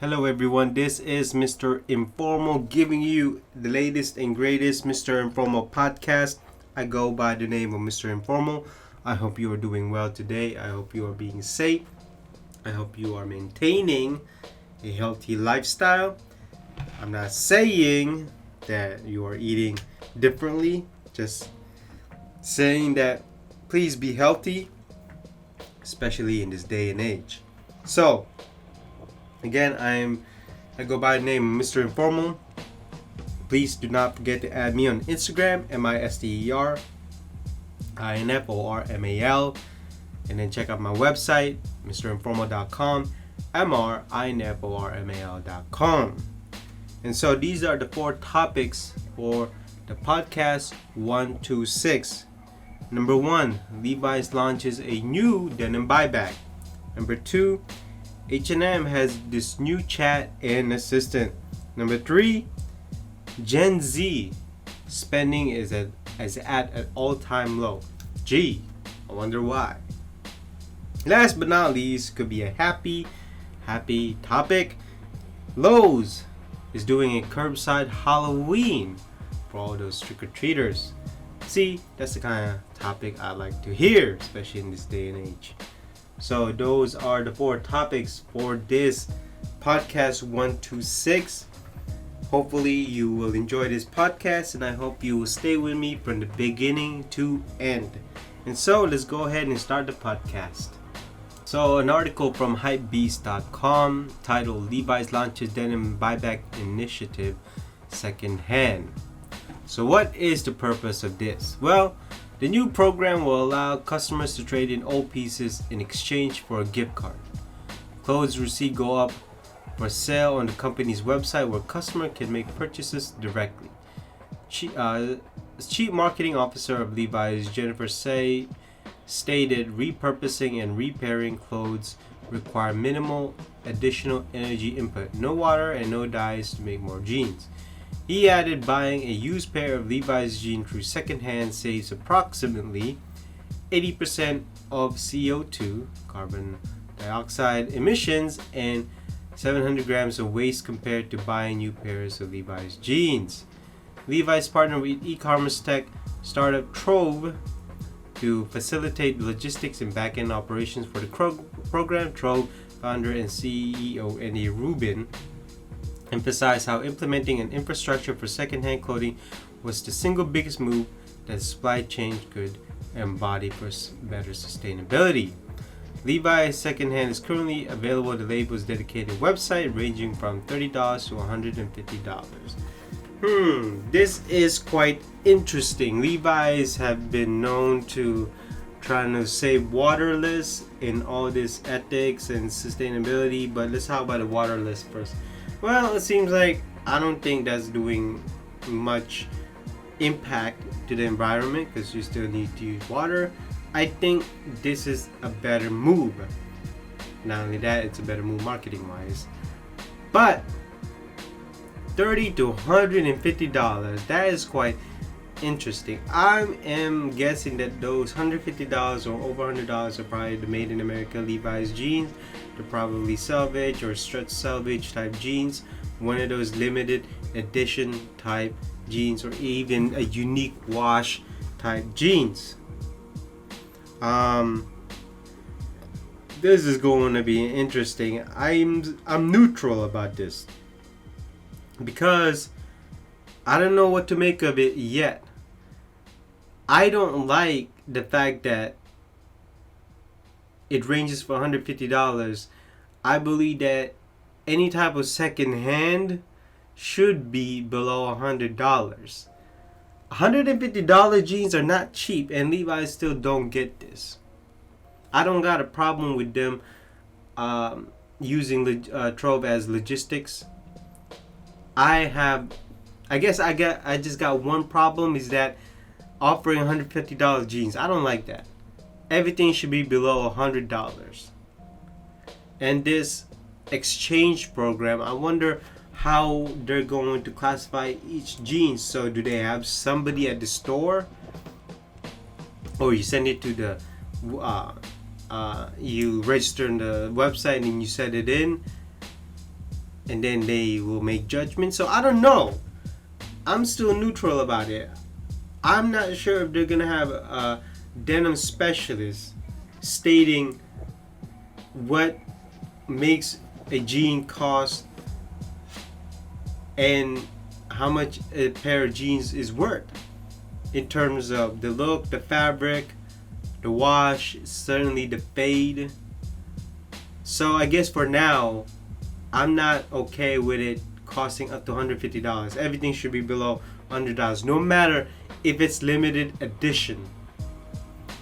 Hello everyone, this is Mr. Informal giving you the latest and greatest Mr. Informal podcast. I go by the name of Mr. Informal. I hope you are doing well today. I hope you are being safe. I hope you are maintaining a healthy lifestyle. I'm not saying that you are eating differently, just saying that please be healthy, especially in this day and age. So, again, I go by the name of Mr. Informal. Please do not forget to add me on Instagram, MisterInformal, and then check out my website, mrinformal.com, mrinformal.com. And so these are the 4 topics for the podcast 126. Number 1, Levi's launches a new denim buyback. Number 2, H&M has this new chat and assistant. Number 3, Gen Z spending is at an all-time low. Gee, I wonder why. Last but not least, could be a happy topic. Lowe's is doing a curbside Halloween for all those trick-or-treaters. See, that's the kind of topic I like to hear, especially in this day and age. So those are the 4 topics for this podcast 126. Hopefully you will enjoy this podcast, and I hope you will stay with me from the beginning to end. And so let's go ahead and start the podcast. So an article from hypebeast.com titled Levi's launches denim buyback initiative secondhand. So what is the purpose of this? Well, the new program will allow customers to trade in old pieces in exchange for a gift card. Clothes receipts go up for sale on the company's website, where customers can make purchases directly. Chief Marketing Officer of Levi's, Jennifer Say, stated repurposing and repairing clothes require minimal additional energy input, no water and no dyes to make more jeans. He added buying a used pair of Levi's jeans through secondhand saves approximately 80% of CO2, carbon dioxide emissions, and 700 grams of waste compared to buying new pairs of Levi's jeans. Levi's partnered with e-commerce tech startup Trove to facilitate logistics and back-end operations for the program. Trove founder and CEO Andy Rubin emphasized how implementing an infrastructure for secondhand clothing was the single biggest move that the supply chain could embody for better sustainability. Levi's secondhand is currently available at the label's dedicated website, ranging from $30 to $150. This is quite interesting. Levi's have been known to trying to save waterless in all this ethics and sustainability, but let's talk about the waterless first. Well, it seems like I don't think that's doing much impact to the environment, because you still need to use water. I think this is a better move. Not only that, it's a better move marketing wise. But $30 to $150, that is quite interesting. I am guessing that those $150 or over $100 are probably the made in America Levi's jeans. They're probably salvage or stretch salvage type jeans, one of those limited edition type jeans, or even a unique wash type jeans. This is going to be interesting. I'm neutral about this because I don't know what to make of it yet. I don't like the fact that it ranges for $150. I believe that any type of second hand should be below $100. $150 jeans are not cheap, and Levi's still don't get this. I don't got a problem with them using Trove as logistics. I just got one problem, is that offering $150 jeans. I don't like that. Everything should be below $100. And this exchange program, I wonder how they're going to classify each jeans. So do they have somebody at the store, or you send it to the you register on the website and you set it in? and then they will make judgments. So I don't know. I'm still neutral about it. I'm not sure if they're gonna have a denim specialist stating what makes a jean cost and how much a pair of jeans is worth in terms of the look, the fabric, the wash, certainly the fade. So I guess for now, I'm not okay with it costing up to $150. Everything should be below $100, no matter if it's limited edition.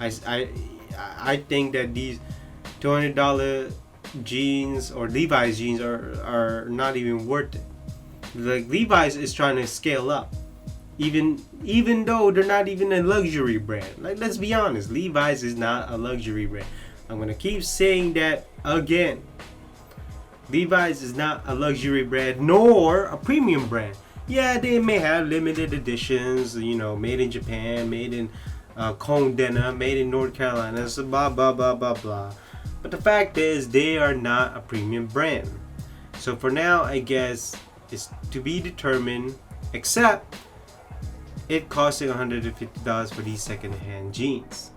I think that these $200 jeans or Levi's jeans are not even worth it. Like Levi's is trying to scale up, even though they're not even a luxury brand. Like, let's be honest, Levi's is not a luxury brand. I'm gonna keep saying that again. Levi's is not a luxury brand nor a premium brand. Yeah, they may have limited editions, made in Japan, made in Cone Denim, made in North Carolina, so blah blah blah blah blah. But the fact is, they are not a premium brand. So for now, I guess it's to be determined, except it costing $150 for these second-hand jeans.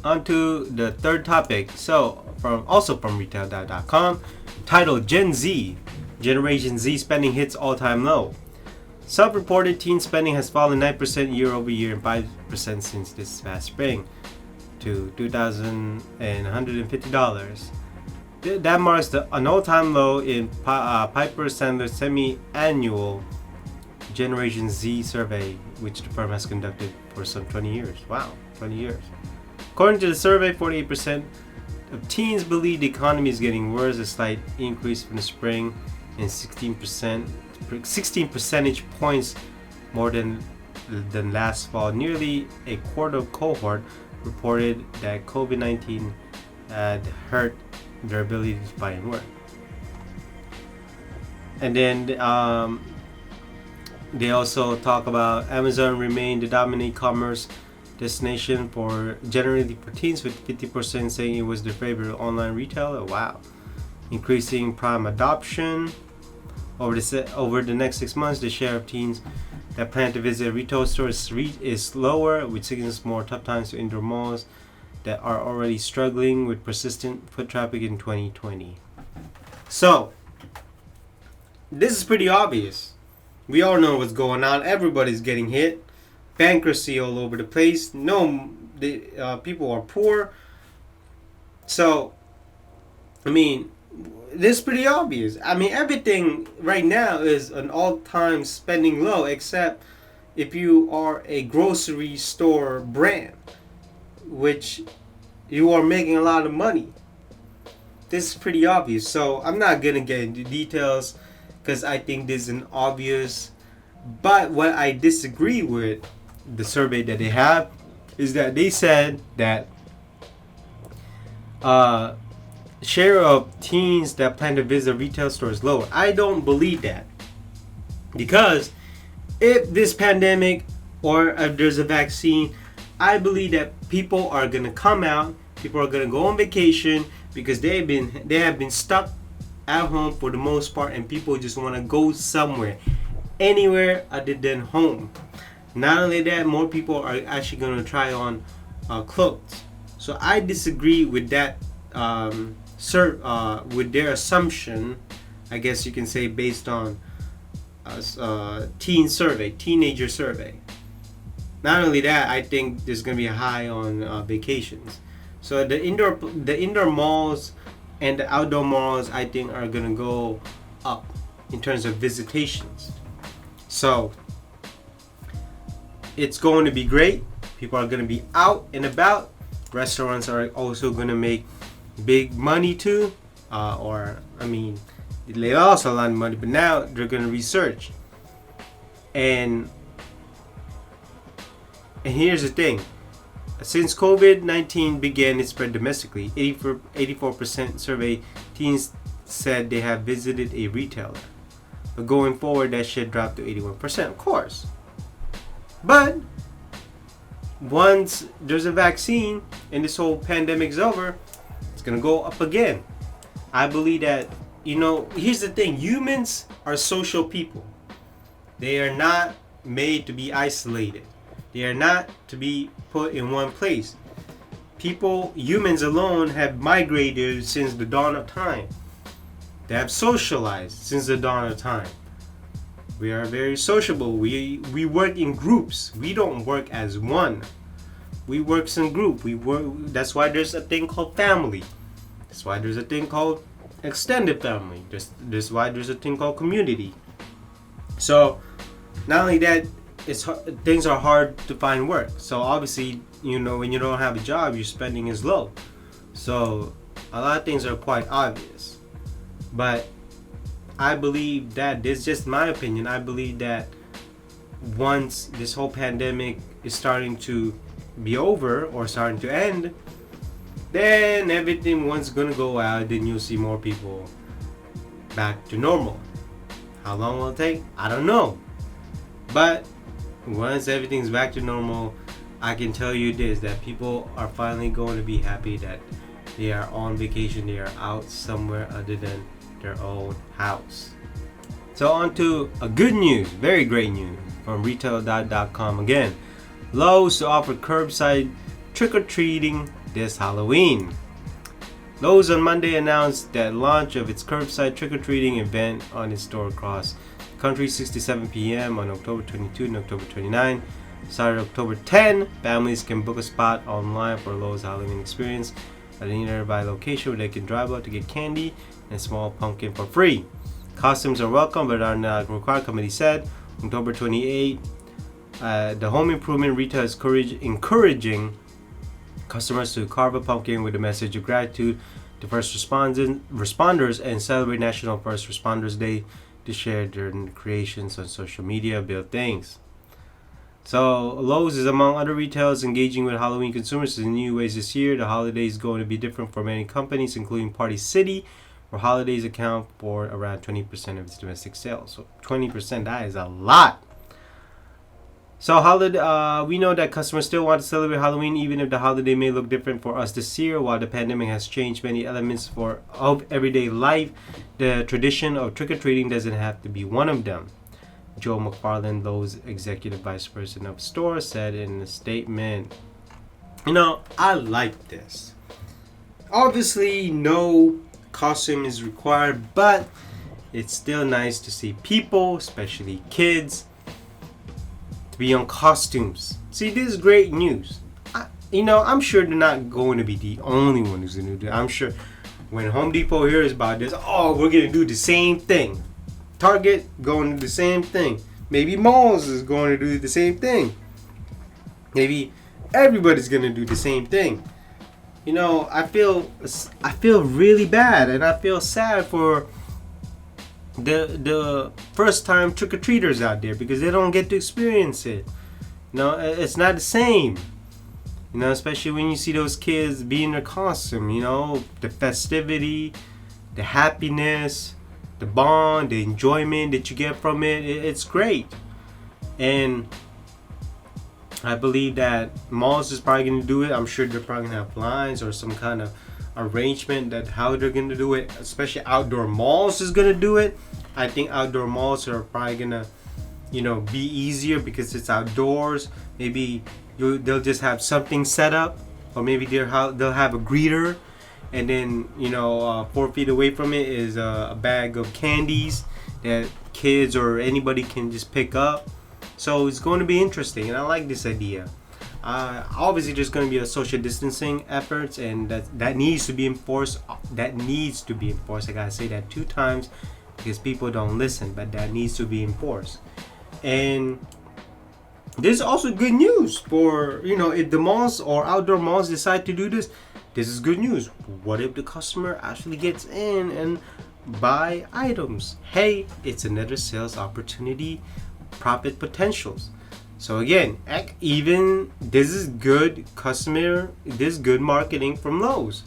on to the third topic. So, from retail.com, titled Generation Z spending hits all-time low. Self-reported teen spending has fallen 9% year over year and 5% since this past spring to $2,150. That marks an all-time low in Piper Sandler's semi-annual Generation Z survey, which the firm has conducted for some 20 years. Wow, 20 years. According to the survey, 48% of teens believe the economy is getting worse, a slight increase from the spring, and 16 percentage points more than last fall. Nearly a quarter of cohort reported that COVID-19 had hurt their ability to find work. And then they also talk about Amazon remained the dominant commerce destination generally for teens, with 50% saying it was their favorite online retailer. Wow. Increasing Prime adoption. Over the next 6 months, the share of teens that plan to visit a retail store is lower, which signals more tough times to indoor malls that are already struggling with persistent foot traffic in 2020. So, this is pretty obvious. We all know what's going on. Everybody's getting hit. Bankruptcy all over the place. People are poor. So, I mean, this is pretty obvious. I mean, everything right now is an all-time spending low, except if you are a grocery store brand, which you are making a lot of money. This is pretty obvious. So I'm not going to get into details because I think this is an obvious. But what I disagree with the survey that they have is that they said that share of teens that plan to visit a retail store is lower. I don't believe that, because if this pandemic or if there's a vaccine, I believe that people are gonna come out. People are gonna go on vacation because they have been stuck at home for the most part, and people just want to go somewhere, anywhere other than home. Not only that, more people are actually gonna try on clothes. So I disagree with that. With their assumption, I guess you can say, based on teenager survey. Not only that, I think there's going to be a high on vacations. So the indoor malls and the outdoor malls, I think, are going to go up in terms of visitations. So it's going to be great. People are going to be out and about. Restaurants are also going to make big money too. They lost a lot of money, but now they're going to research. And here's the thing. Since COVID-19 began its spread domestically, 84% survey teens said they have visited a retailer. But going forward, that should drop to 81%, of course. But once there's a vaccine and this whole pandemic's over, it's going to go up again. I believe that, here's the thing. Humans are social people. They are not made to be isolated. They are not to be put in one place. Humans alone have migrated since the dawn of time. They have socialized since the dawn of time. We are very sociable. We work in groups. We don't work as one. We work in group. That's why there's a thing called family. That's why there's a thing called extended family. That's why there's a thing called community. So, not only that, things are hard to find work. So obviously, when you don't have a job, your spending is low. So a lot of things are quite obvious. But I believe that, this is just my opinion, I believe that once this whole pandemic is starting to be over or starting to end, then everything once gonna go out, then you'll see more people back to normal. How long will it take? I don't know. But once everything's back to normal, I can tell you this, that people are finally going to be happy that they are on vacation, they are out somewhere other than their own house. So on to a good news, very great news from retail.com again. Lowe's to offer curbside trick-or-treating this Halloween. Lowe's on Monday announced that launch of its curbside trick-or-treating event on its store across the country 6-7 p.m. on October 22 and October 29. Starting October 10, families can book a spot online for Lowe's Halloween experience at a nearby location where they can drive out to get candy and a small pumpkin for free. Costumes are welcome but are not required, committee said. October 28, the home improvement retail is encouraging customers to carve a pumpkin with a message of gratitude to first responders and celebrate National First Responders Day to share their creations on social media, build things. So Lowe's is among other retailers engaging with Halloween consumers in new ways this year. The holiday is going to be different for many companies, including Party City, where holidays account for around 20% of its domestic sales. So 20%, that is a lot. So we know that customers still want to celebrate Halloween, even if the holiday may look different for us this year. While the pandemic has changed many elements of everyday life, the tradition of trick-or-treating doesn't have to be one of them. Joe McFarland, Lowe's executive vice president of store, said in a statement, I like this. Obviously, no costume is required, but it's still nice to see people, especially kids, to be on costumes. See, this is great news. I'm sure they're not going to be the only one who's going to do it. I'm sure when Home Depot hears about this, we're going to do the same thing. Target going to do the same thing. Maybe malls is going to do the same thing. Maybe everybody's going to do the same thing. I feel really bad, and I feel sad for the first time trick-or-treaters out there because they don't get to experience it. It's not the same. Especially when you see those kids be in their costume, the festivity, the happiness, the bond, the enjoyment that you get from it, it's great. And I believe that malls is probably going to do it. I'm sure they're probably going to have lines or some kind of arrangement that how they're going to do it. Especially outdoor malls is going to do it. I think outdoor malls are probably going to, be easier because it's outdoors. Maybe they'll just have something set up, or maybe they'll have a greeter. And then, 4 feet away from it is a bag of candies that kids or anybody can just pick up. So it's going to be interesting, and I like this idea. Obviously, there's going to be a social distancing efforts, and that needs to be enforced. That needs to be enforced. I gotta say that 2 times because people don't listen, but that needs to be enforced. And this is also good news for, if the malls or outdoor malls decide to do this. This is good news. What if the customer actually gets in and buy items? Hey, it's another sales opportunity, profit potentials. So again, even this is good this is good marketing from Lowe's.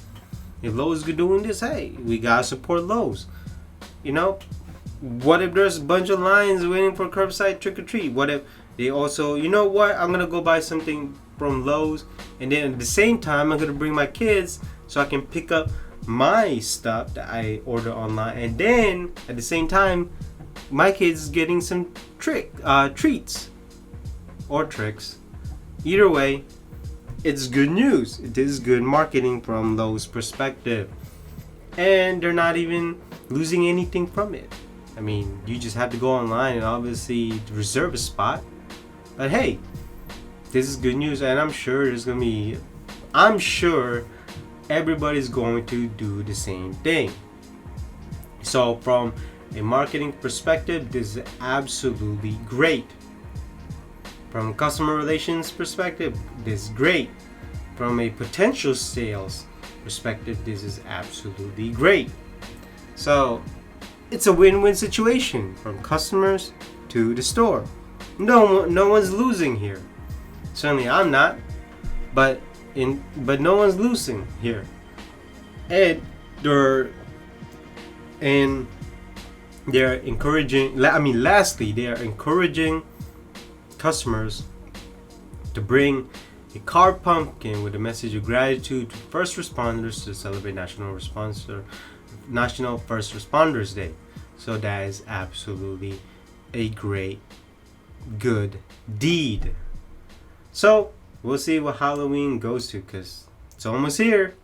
If Lowe's is doing this, hey, we gotta support Lowe's. What if there's a bunch of lines waiting for curbside trick or treat? What if they also, I'm gonna go buy something from Lowe's, and then at the same time I'm gonna bring my kids so I can pick up my stuff that I order online, and then at the same time my kids is getting some treats or tricks. Either way, it's good news. It is good marketing from Lowe's perspective, and they're not even losing anything from it. I mean, you just have to go online and obviously reserve a spot. But hey, this is good news, and I'm sure everybody's going to do the same thing. So from a marketing perspective, this is absolutely great. From a customer relations perspective, this is great. From a potential sales perspective, this is absolutely great. So it's a win-win situation from customers to the store. No one's losing here. Certainly I'm not, but no one's losing here. And they're encouraging. Lastly, they are encouraging customers to bring a carved pumpkin with a message of gratitude to first responders to celebrate National First Responders Day. So that is absolutely a great, good deed. So we'll see what Halloween goes to, because It's almost here.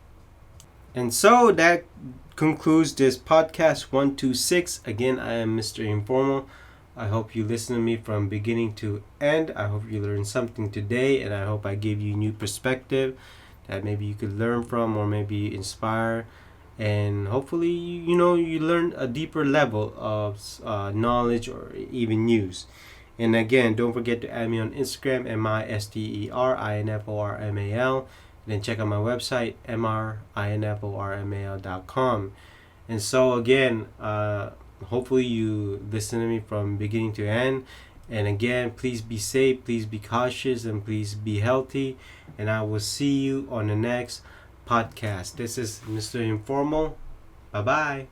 And so that concludes this podcast 126. Again, I am Mr. Informal. I hope you listen to me from beginning to end. I hope you learned something today, and I hope I gave you new perspective that maybe you could learn from or maybe inspire. And hopefully, you learn a deeper level of knowledge or even news. And again, don't forget to add me on Instagram, MISTERINFORMAL. And then check out my website, MRINFORMAL.com. And so again, hopefully you listen to me from beginning to end. And again, please be safe, please be cautious, and please be healthy. And I will see you on the next podcast. This is Mr. Informal. Bye-bye.